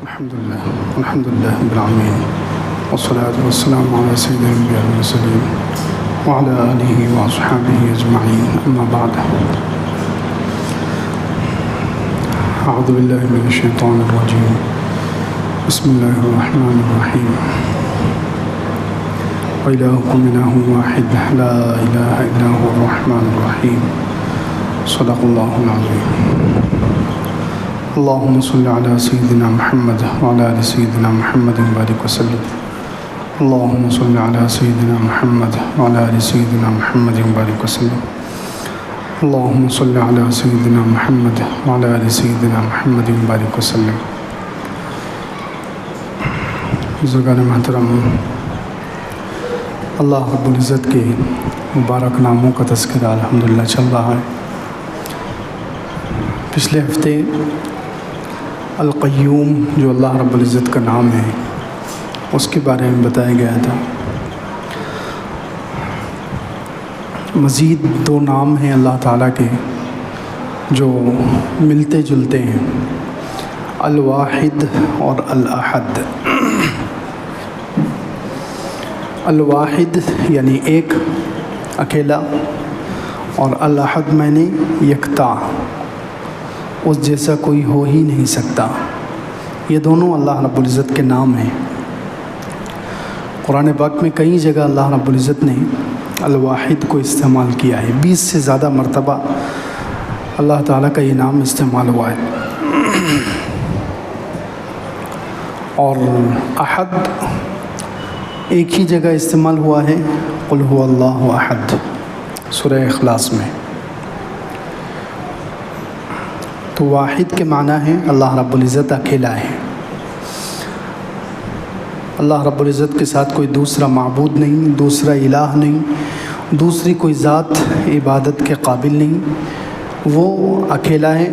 الحمدللہ رب العالمین والصلاة والسلام علی سید الانبیاء والمرسلین وعلی آلہ واصحابہ اجمعین، اما بعد۔ اعوذ باللہ من الشیطان الرجیم، بسم اللہ الرحمن الرحیم۔ وإلہکم الہ واحد لا الہ الا هو الرحمن الرحیم، صدق اللہ العظیم۔ اللہم صل علی سیدنا محمد وعلی آل سیدنا محمد وبارک وسلم۔ اللہم صل علی سیدنا محمد وعلی آل سیدنا محمد وبارک وسلم۔ اللہم صل علی سیدنا محمد وعلی آل سیدنا محمد وبارک وسلم۔ بزرگان محترم، اللہ رب العزت کے مبارک ناموں کا تذکرہ الحمدللہ چل رہا ہے۔ پچھلے ہفتے القیوم جو اللہ رب العزت کا نام ہے اس کے بارے میں بتایا گیا تھا۔ مزید دو نام ہیں اللہ تعالیٰ کے جو ملتے جلتے ہیں، الواحد اور الاحد۔ الواحد یعنی ایک، اکیلا، اور الاحد معنی یکتا، اس جیسا کوئی ہو ہی نہیں سکتا۔ یہ دونوں اللہ رب العزت کے نام ہیں۔ قرآن پاک میں کئی جگہ اللہ رب العزت نے الواحد کو استعمال کیا ہے، 20 سے زیادہ مرتبہ اللہ تعالیٰ کا یہ نام استعمال ہوا ہے۔ اور احد ایک ہی جگہ استعمال ہوا ہے، قل هو اللہ احد، سورہ اخلاص میں۔ تو واحد کے معنی ہے اللہ رب العزت اکیلا ہے۔ اللہ رب العزت کے ساتھ کوئی دوسرا معبود نہیں، دوسرا الہ نہیں، دوسری کوئی ذات عبادت کے قابل نہیں۔ وہ اکیلا ہے،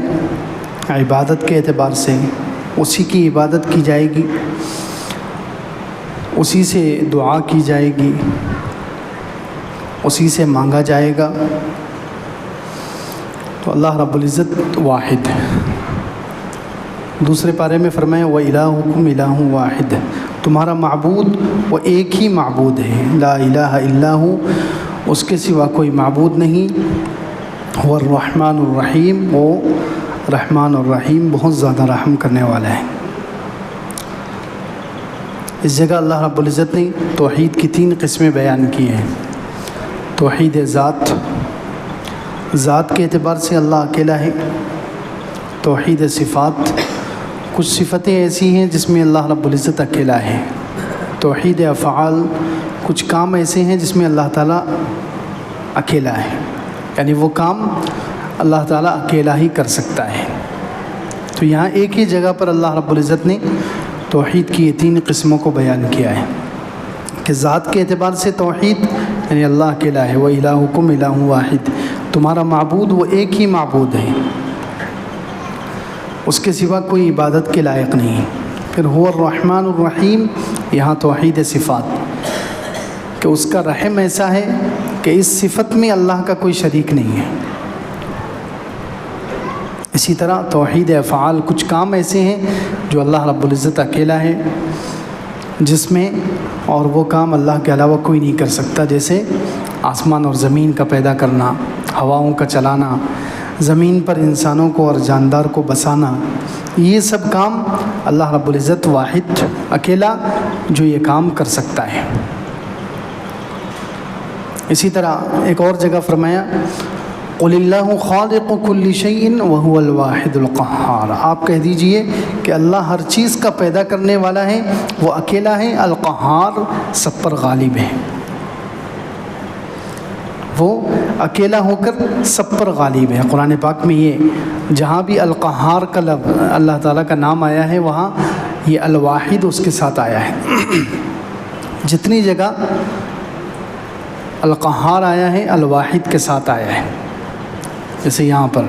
عبادت کے اعتبار سے اسی کی عبادت کی جائے گی، اسی سے دعا کی جائے گی، اسی سے مانگا جائے گا۔ تو اللہ رب العزت واحد ہے۔ دوسرے پارے میں فرمایا وَإِلَٰهُكُمْ إِلَٰهٌ وَاحِدٌ، تمہارا معبود وہ ایک ہی معبود ہے، لا الہ الا ہو، اس کے سوا کوئی معبود نہیں۔ هو الرحمن الرحیم، وہ رحمان الرحیم، بہت زیادہ رحم کرنے والا ہے۔ اس جگہ اللہ رب العزت نے توحید کی 3 قسمیں بیان کی ہیں۔ توحید ذات، ذات کے اعتبار سے اللہ اکیلا ہے۔ توحید صفات، کچھ صفتیں ایسی ہیں جس میں اللہ رب العزت اکیلا ہے۔ توحید افعال، کچھ کام ایسے ہیں جس میں اللہ تعالیٰ اکیلا ہے، یعنی وہ کام اللہ تعالیٰ اکیلا ہی کر سکتا ہے۔ تو یہاں ایک ہی جگہ پر اللہ رب العزت نے توحید کی یہ 3 قسموں کو بیان کیا ہے کہ ذات کے اعتبار سے توحید یعنی اللہ اکیلا ہے، وَإِلَٰهُكُمْ إِلَٰهٌ وَاحِدٌ، تمہارا معبود وہ ایک ہی معبود ہے، اس کے سوا کوئی عبادت کے لائق نہیں۔ پھر هو الرحمن الرحیم، یہاں توحید صفات کہ اس کا رحم ایسا ہے کہ اس صفت میں اللہ کا کوئی شریک نہیں ہے۔ اسی طرح توحید افعال، کچھ کام ایسے ہیں جو اللہ رب العزت اکیلا ہے جس میں، اور وہ کام اللہ کے علاوہ کوئی نہیں کر سکتا، جیسے آسمان اور زمین کا پیدا کرنا، ہواؤں کا چلانا، زمین پر انسانوں کو اور جاندار کو بسانا، یہ سب کام اللہ رب العزت واحد اکیلا جو یہ کام کر سکتا ہے۔ اسی طرح ایک اور جگہ فرمایا قُلِ اللَّهُ خَالِقُ كُلِّ شَيْءٍ وَهُوَ الْوَاحِدُ الْقَهَّارُ، آپ کہہ دیجئے کہ اللہ ہر چیز کا پیدا کرنے والا ہے، وہ اکیلا ہے، القہار، سب پر غالب ہے۔ وہ اکیلا ہو کر سب پر غالب ہے۔ قرآن پاک میں یہ جہاں بھی القہار کا لفظ اللہ تعالیٰ کا نام آیا ہے وہاں یہ الواحد اس کے ساتھ آیا ہے۔ جتنی جگہ القہار آیا ہے الواحد کے ساتھ آیا ہے، جیسے یہاں پر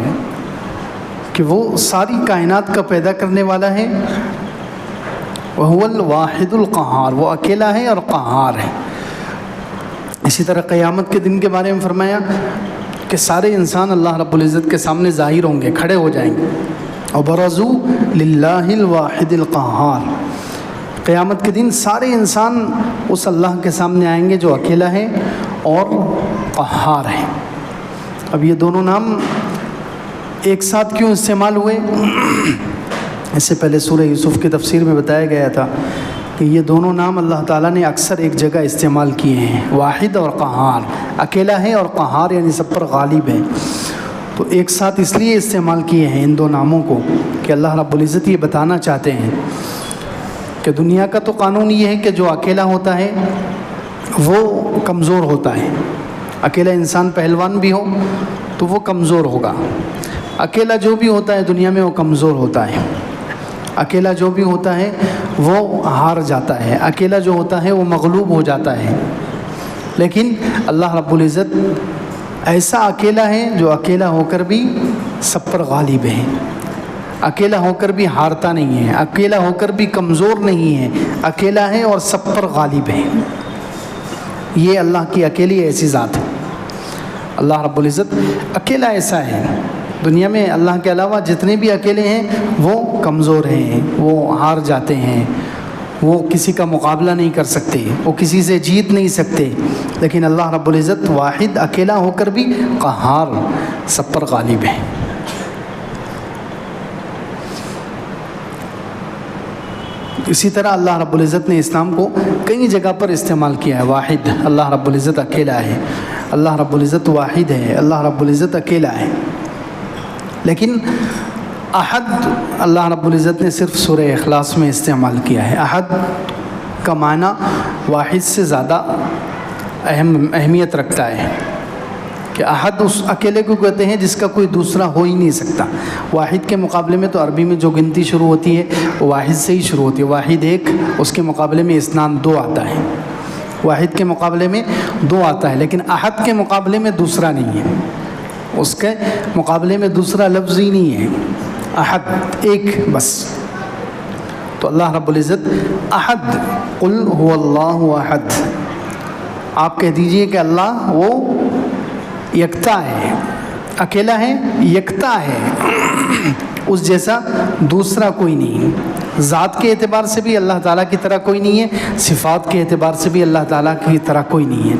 کہ وہ ساری کائنات کا پیدا کرنے والا ہے، وَهُوَ الْوَاحِدُ الْقَهَّارُ، وہ اکیلا ہے اور قہار ہے۔ اسی طرح قیامت کے دن کے بارے میں فرمایا کہ سارے انسان اللہ رب العزت کے سامنے ظاہر ہوں گے، کھڑے ہو جائیں گے، وبرزوا للہ الواحد القہار، قیامت کے دن سارے انسان اس اللہ کے سامنے آئیں گے جو اکیلا ہے اور قہار ہے۔ اب یہ دونوں نام ایک ساتھ کیوں استعمال ہوئے؟ اس سے پہلے سورہ یوسف کی تفسیر میں بتایا گیا تھا کہ یہ دونوں نام اللہ تعالیٰ نے اکثر ایک جگہ استعمال کیے ہیں، واحد اور قہار، اکیلا ہے اور قہار یعنی سب پر غالب ہے۔ تو ایک ساتھ اس لیے استعمال کیے ہیں ان دو ناموں کو کہ اللہ رب العزت یہ بتانا چاہتے ہیں کہ دنیا کا تو قانون یہ ہے کہ جو اکیلا ہوتا ہے وہ کمزور ہوتا ہے۔ اکیلا انسان پہلوان بھی ہو تو وہ کمزور ہوگا، اکیلا جو بھی ہوتا ہے دنیا میں وہ کمزور ہوتا ہے، اکیلا جو بھی ہوتا ہے وہ ہار جاتا ہے، اکیلا جو ہوتا ہے وہ مغلوب ہو جاتا ہے۔ لیکن اللہ رب العزت ایسا اکیلا ہے جو اکیلا ہو کر بھی سب پر غالب ہے، اکیلا ہو کر بھی ہارتا نہیں ہے، اکیلا ہو کر بھی کمزور نہیں ہے، اکیلا ہے اور سب پر غالب ہے۔ یہ اللہ کی اکیلی ایسی ذات ہے۔ اللہ رب العزت اکیلا ایسا ہے۔ دنیا میں اللہ کے علاوہ جتنے بھی اکیلے ہیں وہ کمزور ہیں، وہ ہار جاتے ہیں، وہ کسی کا مقابلہ نہیں کر سکتے، وہ کسی سے جیت نہیں سکتے۔ لیکن اللہ رب العزت واحد اکیلا ہو کر بھی قہار، سب پر غالب ہے۔ اسی طرح اللہ رب العزت نے اسلام کو کئی جگہ پر استعمال کیا ہے۔ واحد، اللہ رب العزت اکیلا ہے، اللہ رب العزت واحد ہے، اللہ رب العزت اکیلا ہے۔ لیکن احد اللہ رب العزت نے صرف سورہ اخلاص میں استعمال کیا ہے۔ احد کا معنی واحد سے زیادہ اہمیت رکھتا ہے کہ احد اس اکیلے کو کہتے ہیں جس کا کوئی دوسرا ہو ہی نہیں سکتا۔ واحد کے مقابلے میں تو عربی میں جو گنتی شروع ہوتی ہے وہ واحد سے ہی شروع ہوتی ہے۔ واحد ایک، اس کے مقابلے میں اثنان دو آتا ہے، واحد کے مقابلے میں دو آتا ہے، لیکن احد کے مقابلے میں دوسرا نہیں ہے، اس کے مقابلے میں دوسرا لفظ ہی نہیں ہے، احد ایک بس۔ تو اللہ رب العزت احد، قل هو اللہ احد، آپ کہہ دیجئے کہ اللہ وہ یکتا ہے، اکیلا ہے، یکتا ہے، اس جیسا دوسرا کوئی نہیں۔ ذات کے اعتبار سے بھی اللہ تعالیٰ کی طرح کوئی نہیں ہے، صفات کے اعتبار سے بھی اللہ تعالیٰ کی طرح کوئی نہیں ہے۔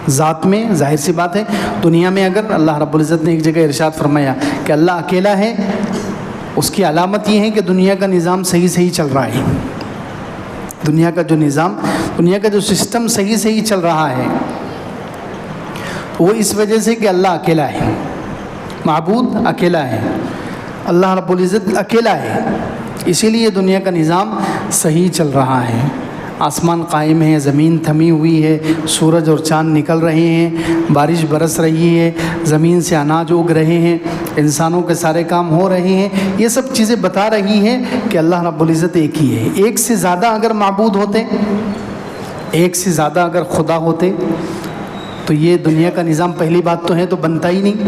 ذات میں ظاہر سی بات ہے، دنیا میں اگر اللہ رب العزت نے ایک جگہ ارشاد فرمایا کہ اللہ اکیلا ہے، اس کی علامت یہ ہے کہ دنیا کا نظام صحیح چل رہا ہے، دنیا کا جو نظام، دنیا کا جو سسٹم صحیح چل رہا ہے، وہ اس وجہ سے کہ اللہ اکیلا ہے، معبود اکیلا ہے، اللہ رب العزت اکیلا ہے، اسی لیے دنیا کا نظام صحیح چل رہا ہے۔ آسمان قائم ہے، زمین تھمی ہوئی ہے، سورج اور چاند نکل رہے ہیں، بارش برس رہی ہے، زمین سے اناج اگ رہے ہیں، انسانوں کے سارے کام ہو رہے ہیں۔ یہ سب چیزیں بتا رہی ہیں کہ اللہ رب العزت ایک ہی ہے۔ ایک سے زیادہ اگر معبود ہوتے، ایک سے زیادہ اگر خدا ہوتے تو یہ دنیا کا نظام پہلی بات تو ہے تو بنتا ہی نہیں۔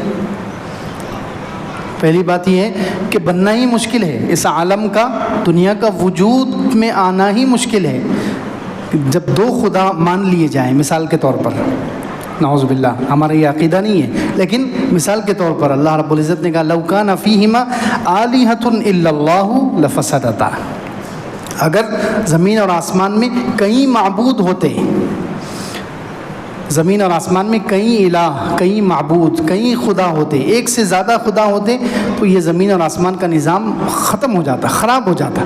پہلی بات یہ ہے کہ بننا ہی مشکل ہے، اس عالم کا، دنیا کا وجود میں آنا ہی مشکل ہے جب دو خدا مان لیے جائیں۔ مثال کے طور پر، نعوذ باللہ، ہمارا یہ عقیدہ نہیں ہے، لیکن مثال کے طور پر اللہ رب العزت نے کہا لَوْ كَانَ فِيهِمَا آلِهَةٌ إِلَّا اللَّهُ لَفَسَدَتَا، اگر زمین اور آسمان میں کئی معبود ہوتے، زمین اور آسمان میں کئی الہ، کئی معبود، کئی خدا ہوتے، ایک سے زیادہ خدا ہوتے تو یہ زمین اور آسمان کا نظام ختم ہو جاتا، خراب ہو جاتا،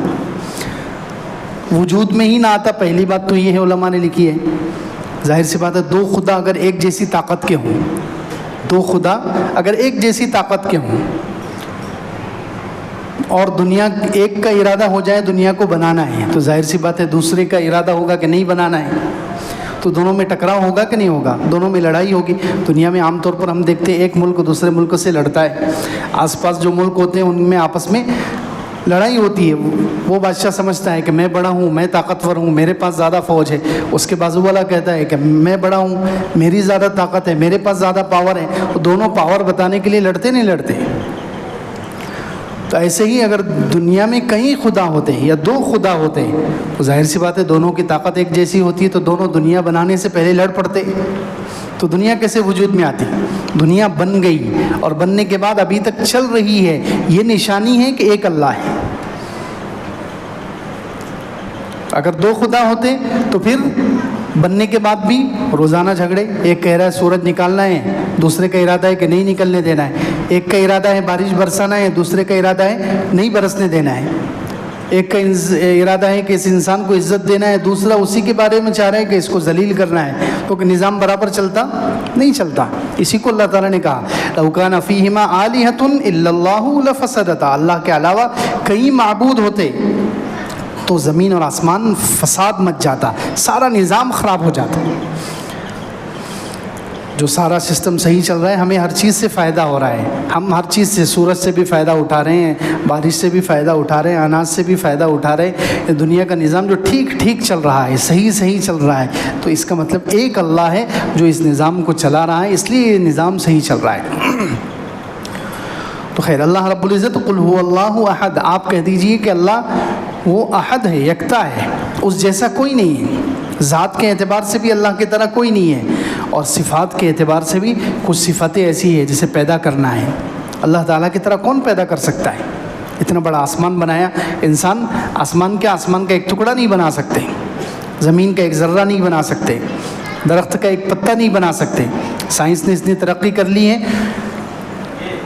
وجود میں ہی نہ آتا۔ پہلی بات تو یہ ہے، علماء نے لکھی ہے، ظاہر سی بات ہے، دو خدا اگر ایک جیسی طاقت کے ہوں، دو خدا اگر ایک جیسی طاقت کے ہوں اور دنیا ایک کا ارادہ ہو جائے دنیا کو بنانا ہے، تو ظاہر سی بات ہے دوسرے کا ارادہ ہوگا کہ نہیں بنانا ہے، تو دونوں میں ٹکراؤ ہوگا کہ نہیں ہوگا، دونوں میں لڑائی ہوگی۔ دنیا میں عام طور پر ہم دیکھتے ہیں ایک ملک دوسرے ملک سے لڑتا ہے، آس پاس جو ملک ہوتے ہیں ان میں آپس میں لڑائی ہوتی ہے۔ وہ بادشاہ سمجھتا ہے کہ میں بڑا ہوں، میں طاقتور ہوں، میرے پاس زیادہ فوج ہے، اس کے بازو والا کہتا ہے کہ میں بڑا ہوں، میری زیادہ طاقت ہے، میرے پاس زیادہ پاور ہے، دونوں پاور بتانے کے لیے لڑتے نہیں لڑتے۔ تو ایسے ہی اگر دنیا میں کئی خدا ہوتے ہیں یا دو خدا ہوتے ہیں تو ظاہر سی بات ہے دونوں کی طاقت ایک جیسی ہوتی ہے، تو دونوں دنیا بنانے سے پہلے لڑ پڑتے، تو دنیا کیسے وجود میں آتی؟ دنیا بن گئی اور بننے کے بعد ابھی تک چل رہی ہے، یہ نشانی ہے کہ ایک اللہ ہے۔ اگر دو خدا ہوتے تو پھر بننے کے بعد بھی روزانہ جھگڑے، ایک کہہ رہا ہے سورج نکالنا ہے، دوسرے کا ارادہ ہے کہ نہیں نکلنے دینا ہے، ایک کا ارادہ ہے بارش برسانا ہے، دوسرے کا ارادہ ہے نہیں برسنے دینا ہے، ایک کا ارادہ ہے کہ اس انسان کو عزت دینا ہے، دوسرا اسی کے بارے میں چاہ رہا ہے کہ اس کو ذلیل کرنا ہے، تو کہ نظام برابر چلتا نہیں چلتا۔ اسی کو اللہ تعالیٰ نے کہا لَوْ كَانَ فِيهِمَا آلِهَةٌ إِلَّا اللَّهُ لَفَسَدَتَا، اللہ کے علاوہ کئی معبود ہوتے تو زمین اور آسمان فساد مچ جاتا، سارا نظام خراب ہو جاتا۔ جو سارا سسٹم صحیح چل رہا ہے، ہمیں ہر چیز سے فائدہ ہو رہا ہے، ہم ہر چیز سے، سورج سے بھی فائدہ اٹھا رہے ہیں، بارش سے بھی فائدہ اٹھا رہے ہیں، اناج سے بھی فائدہ اٹھا رہے ہیں، دنیا کا نظام جو ٹھیک چل رہا ہے، صحیح چل رہا ہے، تو اس کا مطلب ایک اللہ ہے جو اس نظام کو چلا رہا ہے، اس لیے یہ نظام صحیح چل رہا ہے۔ تو خیر، اللہ رب العزت قل هو اللہ احد، آپ کہہ دیجئے کہ اللہ وہ احد ہے، یکتا ہے، اس جیسا کوئی نہیں ہے، ذات کے اعتبار سے بھی اللہ کی طرح کوئی نہیں ہے، اور صفات کے اعتبار سے بھی کچھ صفاتیں ایسی ہیں جسے پیدا کرنا ہے، اللہ تعالیٰ کی طرح کون پیدا کر سکتا ہے؟ اتنا بڑا آسمان بنایا انسان، آسمان کا ایک ٹکڑا نہیں بنا سکتے، زمین کا ایک ذرہ نہیں بنا سکتے، درخت کا ایک پتا نہیں بنا سکتے، سائنس نے اتنی ترقی کر لی ہے،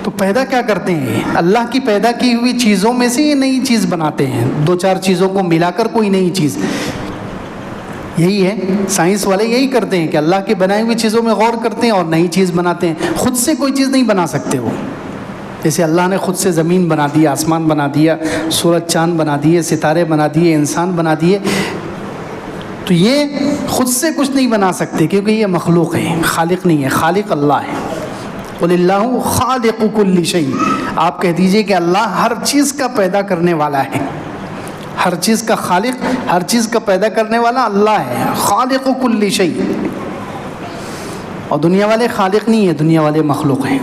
تو پیدا کیا کرتے ہیں؟ اللہ کی پیدا کی ہوئی چیزوں میں سے یہ نئی چیز بناتے ہیں، دو چار چیزوں کو ملا کر کوئی نئی چیز، یہی ہے سائنس والے، یہی کرتے ہیں کہ اللہ کی بنائی ہوئی چیزوں میں غور کرتے ہیں اور نئی چیز بناتے ہیں، خود سے کوئی چیز نہیں بنا سکتے وہ۔ جیسے اللہ نے خود سے زمین بنا دیا، آسمان بنا دیا، سورج چاند بنا دیے، ستارے بنا دیے، انسان بنا دیے، تو یہ خود سے کچھ نہیں بنا سکتے کیونکہ یہ مخلوق ہے، خالق نہیں ہے، خالق اللہ ہے۔ قل اللہ خالق کل شیء، آپ کہہ دیجئے کہ اللہ ہر چیز کا پیدا کرنے والا ہے، ہر چیز کا خالق، ہر چیز کا پیدا کرنے والا اللہ ہے، خالق کل شیء۔ اور دنیا والے خالق نہیں ہیں، دنیا والے مخلوق ہیں۔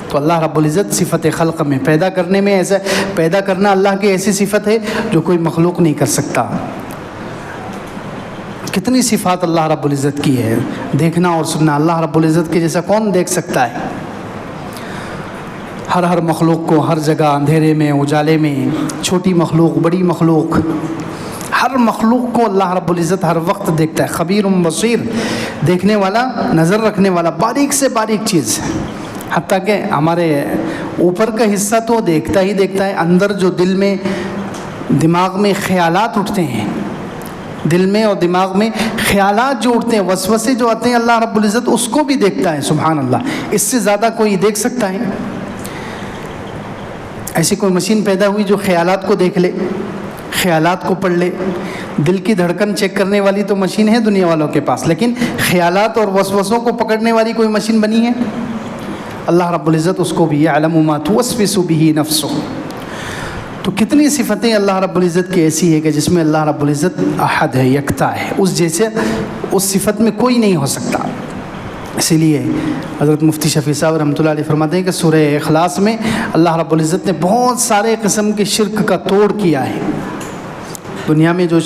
تو اللہ رب العزت صفت خلق میں، پیدا کرنے میں، ایسا پیدا کرنا اللہ کی ایسی صفت ہے جو کوئی مخلوق نہیں کر سکتا۔ کتنی صفات اللہ رب العزت کی ہے، دیکھنا اور سننا، اللہ رب العزت کے جیسا کون دیکھ سکتا ہے؟ ہر مخلوق کو ہر جگہ، اندھیرے میں، اجالے میں، چھوٹی مخلوق، بڑی مخلوق، ہر مخلوق کو اللہ رب العزت ہر وقت دیکھتا ہے، خبیر بصیر، دیکھنے والا، نظر رکھنے والا، باریک سے باریک چیز، حتیٰ کہ ہمارے اوپر کا حصہ تو دیکھتا ہی دیکھتا ہے، اندر جو دل میں، دماغ میں خیالات اٹھتے ہیں، دل میں اور دماغ میں خیالات جو اٹھتے ہیں، وسوسے جو آتے ہیں، اللہ رب العزت اس کو بھی دیکھتا ہے، سبحان اللہ۔ اس سے زیادہ کوئی دیکھ سکتا ہے؟ ایسی کوئی مشین پیدا ہوئی جو خیالات کو دیکھ لے، خیالات کو پڑھ لے؟ دل کی دھڑکن چیک کرنے والی تو مشین ہے دنیا والوں کے پاس، لیکن خیالات اور وسوسوں کو پکڑنے والی کوئی مشین بنی ہے؟ اللہ رب العزت اس کو بھی یعلم ما توسوس به نفسه۔ تو کتنی صفتیں اللہ رب العزت کی ایسی ہے کہ جس میں اللہ رب العزت احد ہے، یکتا ہے، اس جیسے اس صفت میں کوئی نہیں ہو سکتا۔ اسی لیے حضرت مفتی شفیع صاحب رحمۃ اللہ علیہ فرماتے ہیں کہ سورہ اخلاص میں اللہ رب العزت نے بہت سارے قسم کے شرک کا توڑ کیا ہے۔ دنیا میں جو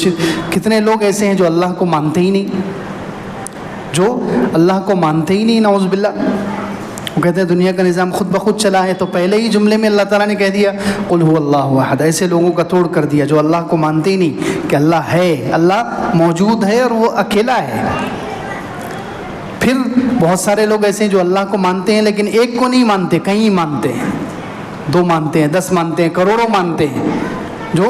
کتنے لوگ ایسے ہیں جو اللہ کو مانتے ہی نہیں، جو اللہ کو مانتے ہی نہیں، نعوذ باللہ۔ وہ کہتے ہیں دنیا کا نظام خود بخود چلا ہے، تو پہلے ہی جملے میں اللہ تعالیٰ نے کہہ دیا قل هو اللہ احد، ایسے لوگوں کا توڑ کر دیا جو اللہ کو مانتے ہی نہیں کہ اللہ ہے، اللہ موجود ہے اور وہ اکیلا ہے۔ پھر بہت سارے لوگ ایسے ہیں جو اللہ کو مانتے ہیں لیکن ایک کو نہیں مانتے، کئی مانتے ہیں، 2 مانتے ہیں، 10 مانتے ہیں، کروڑوں مانتے ہیں۔ جو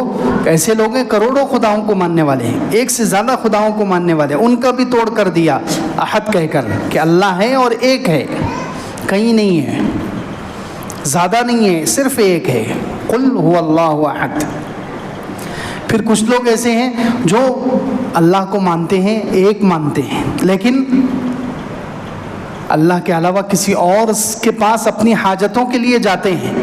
ایسے لوگ ہیں کروڑوں خداؤں کو ماننے والے ہیں، ایک سے زیادہ خداؤں کو ماننے والے ہیں، ان کا بھی توڑ کر دیا احد کہہ کر کہ اللہ ہے اور ایک ہے، کہیں نہیں ہے، زیادہ نہیں ہے، صرف ایک ہے، قل هو اللہ احد۔ پھر کچھ لوگ ایسے ہیں جو اللہ کو مانتے ہیں، ایک مانتے ہیں، لیکن اللہ کے علاوہ کسی اور کے پاس اپنی حاجتوں کے لیے جاتے ہیں۔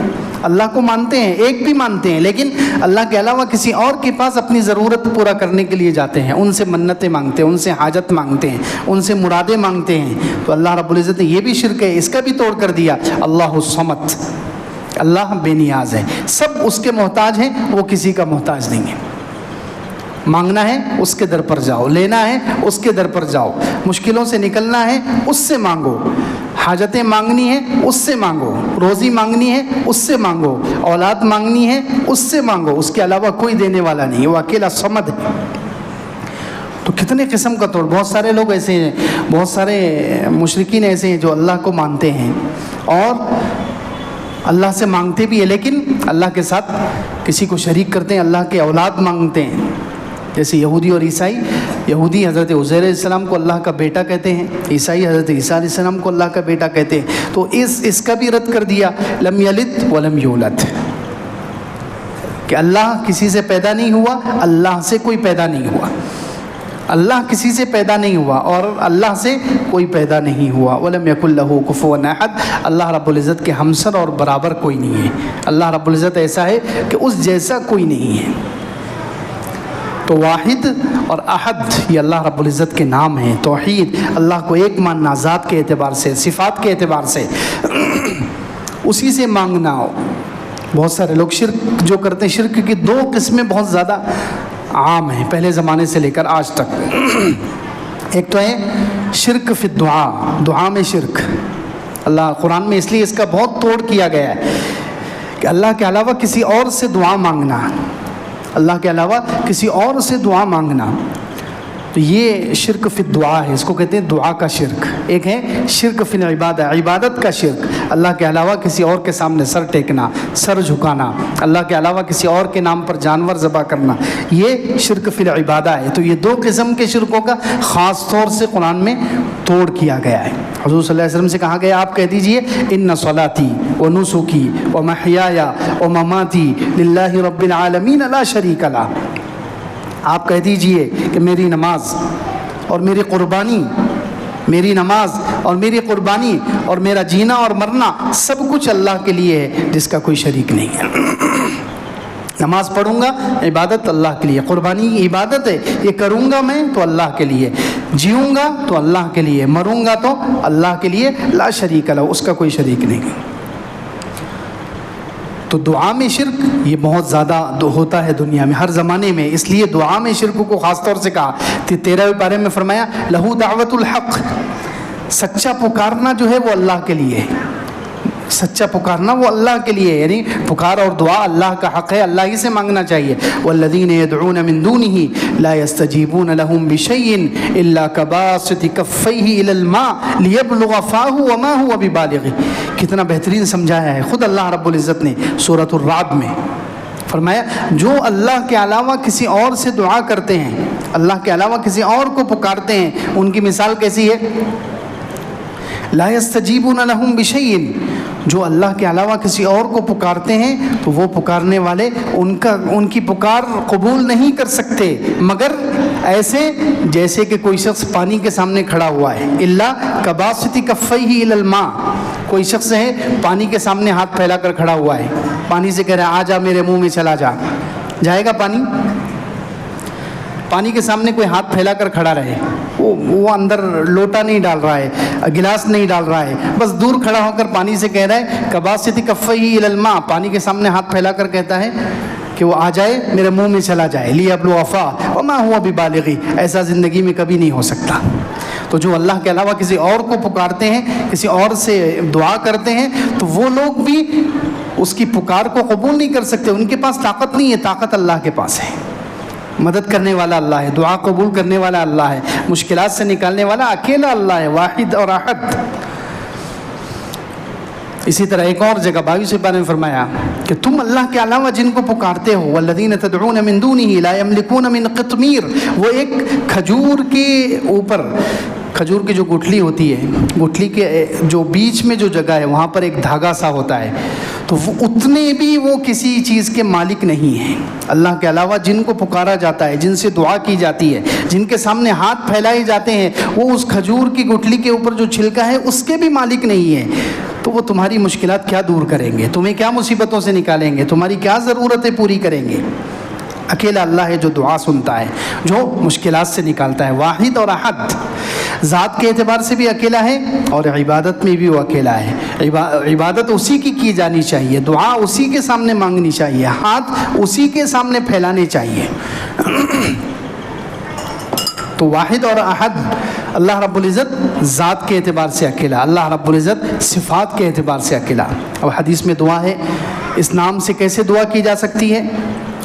اللہ کو مانتے ہیں، ایک بھی مانتے ہیں، لیکن اللہ کے علاوہ کسی اور کے پاس اپنی ضرورت پورا کرنے کے لیے جاتے ہیں، ان سے منتیں مانگتے ہیں، ان سے حاجت مانگتے ہیں، ان سے مرادیں مانگتے ہیں۔ تو اللہ رب العزت نے یہ بھی شرک ہے، اس کا بھی توڑ کر دیا، اللہ الصمد، اللہ بے نیاز ہے، سب اس کے محتاج ہیں، وہ کسی کا محتاج نہیں ہے۔ مانگنا ہے اس کے در پر جاؤ، لینا ہے اس کے در پر جاؤ، مشکلوں سے نکلنا ہے اس سے مانگو، حاجتیں مانگنی ہے اس سے مانگو، روزی مانگنی ہے اس سے مانگو، اولاد مانگنی ہے اس سے مانگو، اس کے علاوہ کوئی دینے والا نہیں، وہ اکیلا صمد ہے۔ تو کتنے قسم کا توڑ، بہت سارے لوگ ایسے ہیں، بہت سارے مشرکین ایسے ہیں جو اللہ کو مانتے ہیں اور اللہ سے مانگتے بھی ہیں، لیکن اللہ کے ساتھ کسی کو شریک کرتے ہیں، اللہ کے اولاد مانگتے ہیں، جیسے یہودی اور عیسائی۔ یہودی حضرت عزیر علیہ السلام کو اللہ کا بیٹا کہتے ہیں، عیسائی حضرت عیسیٰ علیہ السلام کو اللہ کا بیٹا کہتے ہیں۔ تو اس کا بھی رد کر دیا، لم یلد ولم یولد، کہ اللہ کسی سے پیدا نہیں ہوا، اللہ سے کوئی پیدا نہیں ہوا، اللہ کسی سے پیدا نہیں ہوا اور اللہ سے کوئی پیدا نہیں ہوا۔ وَلَمْ يَكُنْ لَهُ كُفُوًا أَحَدٌ، اللہ رب العزت کے ہمسر اور برابر کوئی نہیں ہے، اللہ رب العزت ایسا ہے کہ اس جیسا کوئی نہیں ہے۔ تو واحد اور احد یہ اللہ رب العزت کے نام ہیں۔ توحید، اللہ کو ایک ماننا ذات کے اعتبار سے، صفات کے اعتبار سے، اسی سے مانگنا ہو۔ بہت سارے لوگ شرک جو کرتے ہیں، شرک کی دو قسمیں بہت زیادہ عام ہیں پہلے زمانے سے لے کر آج تک۔ ایک تو ہے شرک فی الدعا، دعا میں شرک۔ اللہ قرآن میں اس لیے اس کا بہت توڑ کیا گیا ہے کہ اللہ کے علاوہ کسی اور سے دعا مانگنا، اللہ کے علاوہ کسی اور سے دعا مانگنا، تو یہ شرک فی الدعا ہے، اس کو کہتے ہیں دعا کا شرک۔ ایک ہے شرک فی العبادہ، عبادت کا شرک، اللہ کے علاوہ کسی اور کے سامنے سر ٹیکنا، سر جھکانا، اللہ کے علاوہ کسی اور کے نام پر جانور ذبح کرنا، یہ شرک فی العبادہ ہے۔ تو یہ دو قسم کے شرکوں کا خاص طور سے قرآن میں توڑ کیا گیا ہے۔ حضور صلی اللہ علیہ وسلم سے کہا گیا، آپ کہہ دیجئے ان صلاتی و نسکی و محیای و مماتی للہ رب العالمین لا شریک لہ، آپ کہہ دیجئے کہ میری نماز اور میری قربانی، میری نماز اور میری قربانی اور میرا جینا اور مرنا سب کچھ اللہ کے لیے ہے جس کا کوئی شریک نہیں ہے۔ نماز پڑھوں گا عبادت اللہ کے لیے، قربانی عبادت ہے، یہ کروں گا میں تو اللہ کے لیے، جیوں گا تو اللہ کے لیے، مروں گا تو اللہ کے لیے، لا شریک لہ، اس کا کوئی شریک نہیں۔ تو دعا میں شرک یہ بہت زیادہ ہوتا ہے دنیا میں، ہر زمانے میں، اس لیے دعا میں شرک کو خاص طور سے کہا۔ 13ویں پارے میں فرمایا لہو دعوت الحق، سچا پکارنا جو ہے وہ اللہ کے لیے ہے، سچا پکارنا وہ اللہ کے لیے ہے، یعنی پکار اور دعا اللہ کا حق ہے، اللہ ہی سے مانگنا چاہیے۔ والذین یدعون من دونہ لا یستجیبون لهم بشیء الا کباسط کفیہ الی الماء لیبلغ فاہ وما هو ببالغہ۔ کتنا بہترین سمجھایا ہے خود اللہ رب العزت نے سورۃ الرعد میں، فرمایا جو اللہ کے علاوہ کسی اور سے دعا کرتے ہیں، اللہ کے علاوہ کسی اور کو پکارتے ہیں، ان کی مثال کیسی ہے؟ لا یستجیبون لهم بشیء، جو اللہ کے علاوہ کسی اور کو پکارتے ہیں تو وہ پکارنے والے ان کی پکار قبول نہیں کر سکتے مگر ایسے جیسے کہ کوئی شخص پانی کے سامنے کھڑا ہوا ہے۔ الا کباسط کفیہ الی الماء، کوئی شخص ہے پانی کے سامنے ہاتھ پھیلا کر کھڑا ہوا ہے، پانی سے کہہ رہا ہے آ جا میرے منہ میں چلا جا، جائے گا پانی؟ پانی کے سامنے کوئی ہاتھ پھیلا کر کھڑا رہے، وہ اندر لوٹا نہیں ڈال رہا ہے، گلاس نہیں ڈال رہا ہے، بس دور کھڑا ہو کر پانی سے کہہ رہا ہے کباسط کفیہ الی الماء، پانی کے سامنے ہاتھ پھیلا کر کہتا ہے کہ وہ آ جائے میرے منہ میں چلا جائے، لیبلغ فاہ وما هو ببالغہ، ایسا زندگی میں کبھی نہیں ہو سکتا۔ تو جو اللہ کے علاوہ کسی اور کو پکارتے ہیں، کسی اور سے دعا کرتے ہیں، تو وہ لوگ بھی اس کی پکار کو قبول نہیں کر سکتے، ان کے پاس طاقت نہیں ہے، طاقت اللہ کے پاس ہے۔ مدد کرنے والا اللہ ہے، دعا قبول کرنے والا اللہ ہے، مشکلات سے نکالنے والا اکیلا اللہ ہے، واحد اور احد۔ اسی طرح ایک اور جگہ 22 پارے میں فرمایا کہ تم اللہ کے علاوہ جن کو پکارتے ہو، والذین تدعون من دونہ لا یملکون من قطمیر، وہ ایک کھجور کے اوپر، کھجور کی جو گٹھلی ہوتی ہے، گٹھلی کے جو بیچ میں جو جگہ ہے وہاں پر ایک دھاگا سا ہوتا ہے، تو وہ اتنے بھی وہ کسی چیز کے مالک نہیں ہیں۔ اللہ کے علاوہ جن کو پکارا جاتا ہے، جن سے دعا کی جاتی ہے، جن کے سامنے ہاتھ پھیلائے جاتے ہیں، وہ اس کھجور کی گٹھلی کے اوپر جو چھلکا ہے اس کے بھی مالک نہیں ہے، تو وہ تمہاری مشکلات کیا دور کریں گے، تمہیں کیا مصیبتوں سے نکالیں گے، تمہاری کیا ضرورتیں پوری کریں گے؟ اکیلا اللہ ہے جو دعا سنتا ہے، جو مشکلات سے نکالتا ہے، واحد اور احد، ذات کے اعتبار سے بھی اکیلا ہے اور عبادت میں بھی وہ اکیلا ہے۔ عبادت اسی کی جانی چاہیے، دعا اسی کے سامنے مانگنی چاہیے، ہاتھ اسی کے سامنے پھیلانے چاہیے۔ تو واحد اور احد اللہ رب العزت ذات کے اعتبار سے اکیلا، اللہ رب العزت صفات کے اعتبار سے اکیلا۔ اب حدیث میں دعا ہے، اس نام سے کیسے دعا کی جا سکتی ہے؟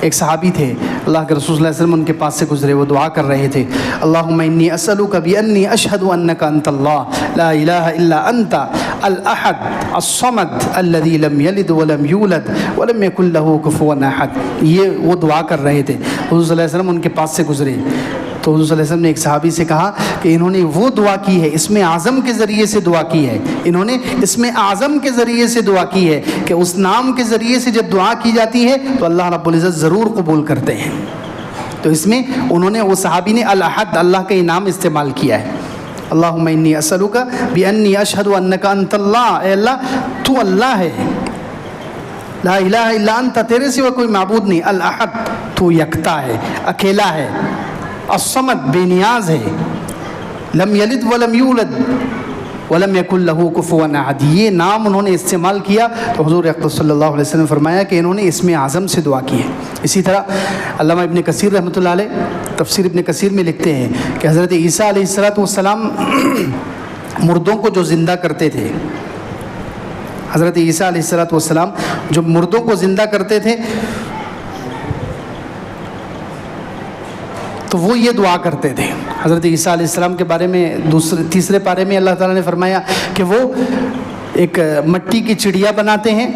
ایک صحابی تھے، اللہ کے رسول صلی اللہ علیہ وسلم ان کے پاس سے گزرے، وہ دعا کر رہے تھے، اللہم انی اسألک بانی اشہد انک انت اللہ لا الہ الا انت الاحد الصمد الذی لم یلد ولم یولد ولم یکن لہ کفوا احد۔ یہ وہ دعا کر رہے تھے، حضور صلی اللہ علیہ وسلم ان کے پاس سے گزرے تو حضور صلی اللہ علیہ وسلم نے ایک صحابی سے کہا کہ انہوں نے وہ دعا کی ہے، اسم اعظم کے ذریعے سے دعا کی ہے، انہوں نے اسم اعظم کے ذریعے سے دعا کی ہے کہ اس نام کے ذریعے سے جب دعا کی جاتی ہے تو اللہ رب العزت ضرور قبول کرتے ہیں۔ تو اس میں انہوں نے، وہ صحابی نے الاحد، اللہ کا یہ نام استعمال کیا ہے، اللہم انی اسألک بانی اشہد انک انت اللہ، اے اللہ تو اللہ ہے، لا الہ الا انت، تیرے سوا کوئی معبود نہیں، الاحد تو یکتا ہے، اکیلا ہے، الصمد بے نیاز ہے، لم یلد ولم یولد ولم یکن لہ کفوا احد۔ یہ نام انہوں نے استعمال کیا تو حضور اقدس صلی اللہ علیہ وسلم نے فرمایا کہ انہوں نے اسم اعظم سے دعا کی ہے۔ اسی طرح علامہ ابن کثیر رحمۃ اللہ علیہ تفسیر ابن کثیر میں لکھتے ہیں کہ حضرت عیسیٰ علیہ السلام مردوں کو جو زندہ کرتے تھے، حضرت عیسیٰ علیہ السلام جو مردوں کو زندہ کرتے تھے تو وہ یہ دعا کرتے تھے۔ حضرت عیسیٰ علیہ السلام کے بارے میں تیسرے پارے میں اللہ تعالیٰ نے فرمایا کہ وہ ایک مٹی کی چڑیا بناتے ہیں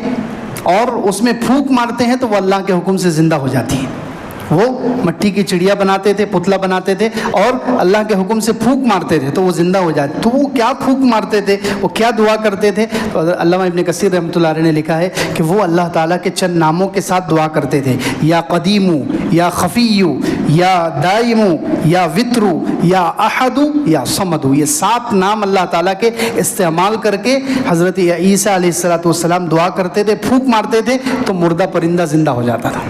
اور اس میں پھونک مارتے ہیں تو وہ اللہ کے حکم سے زندہ ہو جاتی ہے۔ وہ مٹی کی چڑیا بناتے تھے، پتلا بناتے تھے اور اللہ کے حکم سے پھونک مارتے تھے تو وہ زندہ ہو جاتے۔ تو وہ کیا پھونک مارتے تھے، وہ کیا دعا کرتے تھے؟ تو علامہ ابن کثیر رحمۃ اللہ علیہ نے لکھا ہے کہ وہ اللہ تعالیٰ کے چند ناموں کے ساتھ دعا کرتے تھے، یا قدیمو، یا خفیو، یا دائمو، یا وطرو، یا احدو، یا صمدو۔ یہ 7 نام اللہ تعالیٰ کے استعمال کر کے حضرت عیسیٰ علیہ السلام دعا کرتے تھے، پھونک مارتے تھے تو مردہ پرندہ زندہ ہو جاتا تھا۔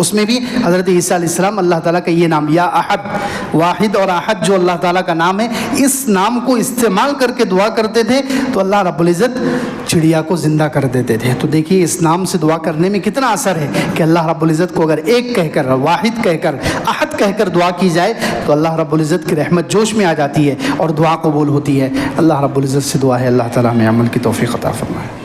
اس میں بھی حضرت عیسیٰ علیہ السلام اللہ تعالیٰ کا یہ نام، یا احد، واحد اور احد جو اللہ تعالیٰ کا نام ہے، اس نام کو استعمال کر کے دعا کرتے تھے تو اللہ رب العزت چڑیا کو زندہ کر دیتے تھے۔ تو دیکھیے اس نام سے دعا کرنے میں کتنا اثر ہے کہ اللہ رب العزت کو اگر ایک کہہ کر، واحد کہہ کر، احد کہہ کر دعا کی جائے تو اللہ رب العزت کی رحمت جوش میں آ جاتی ہے اور دعا قبول ہوتی ہے۔ اللہ رب العزت سے دعا ہے اللہ تعالیٰ ہمیں عمل کی توفیق عطا فرمائے۔